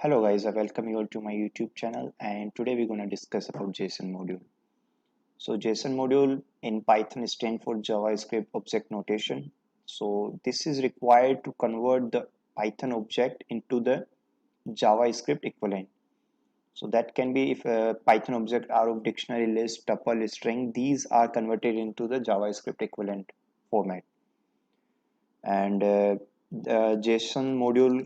Hello guys, I welcome you all to my YouTube channel, and today we're going to discuss about JSON module. So JSON module in Python stands for JavaScript Object Notation. So this is required to convert the Python object into the JavaScript equivalent. So that can be if a Python object are of dictionary, list, tuple, string, these are converted into the JavaScript equivalent format. And the JSON module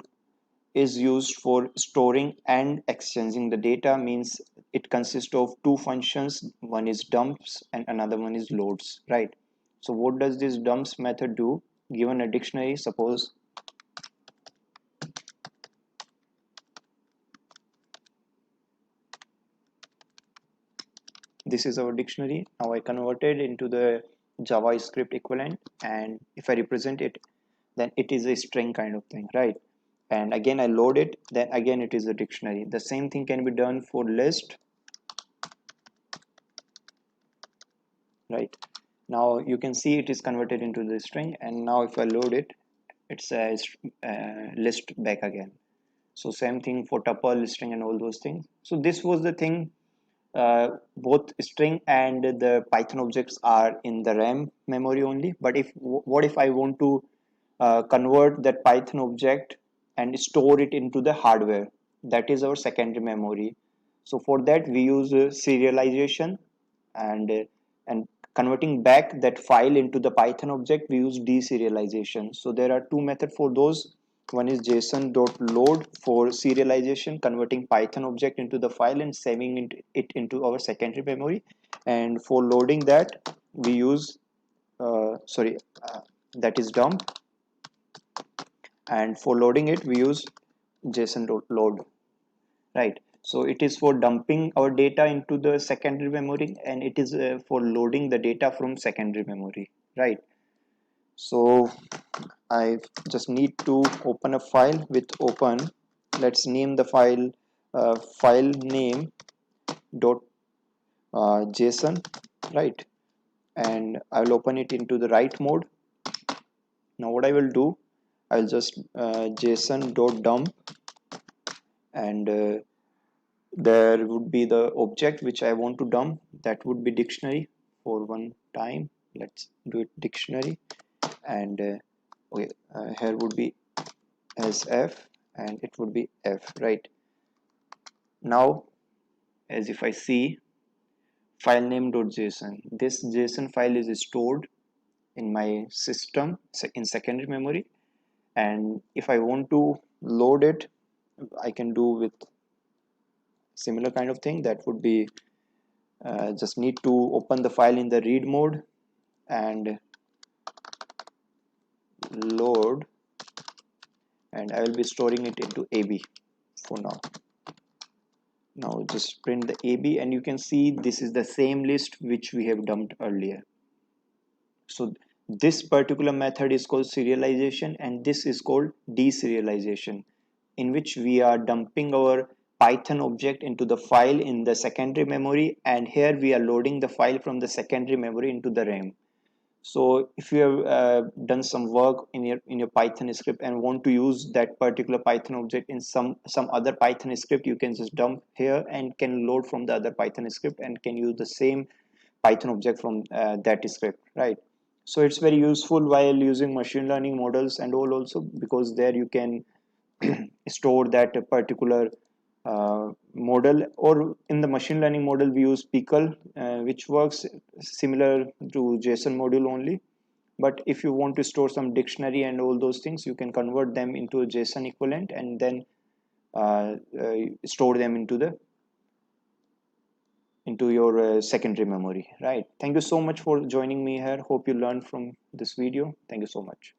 is used for storing and exchanging the data. Means it consists of two functions, one is dumps and another one is loads, right? So what does this dumps method do? Given a dictionary, suppose this is our dictionary. Now I converted into the JavaScript equivalent, and if I represent it, then it is a string kind of thing, right? And again I load it, then again it is a dictionary. The same thing can be done for list, right? Now you can see it is converted into the string, and now if I load it, it says list back again. So same thing for tuple, string, and all those things. So this was the thing. Both string and the Python objects are in the RAM memory only. But if what if I want to convert that Python object and store it into the hardware? That is our secondary memory. So for that we use serialization, and converting back that file into the Python object we use deserialization. So there are two methods for those. One is json.load for serialization, converting Python object into the file and saving it into our secondary memory. And for loading that we use that is dump, and for loading it we use json.load, right? So it is for dumping our data into the secondary memory, and it is for loading the data from secondary memory, right? So I just need to open a file with open. Let's name the file file name dot json, right? And I will open it into the write mode. Now what I will do, I'll just json dot dump, and there would be the object which I want to dump. That would be dictionary. For one time, let's do it dictionary, and okay, here would be as f, and it would be f, right? Now as if I see file name.json, this JSON file is stored in my system in secondary memory, and if I want to load it, I can do with similar kind of thing. That would be just need to open the file in the read mode and load, and I will be storing it into AB for now. Now just print the AB, and you can see this is the same list which we have dumped earlier. So this particular method is called serialization, and this is called deserialization, in which we are dumping our Python object into the file in the secondary memory, and here we are loading the file from the secondary memory into the RAM. So if you have done some work in your Python script and want to use that particular Python object in some other Python script, you can just dump here and can load from the other Python script and can use the same Python object from that script, right? So it's very useful while using machine learning models and all also, because there you can store that particular model. Or in the machine learning model we use pickle, which works similar to JSON module only. But if you want to store some dictionary and all those things, you can convert them into a JSON equivalent and then store them into your secondary memory, right? Thank you so much for joining me here. Hope you learned from this video. Thank you so much.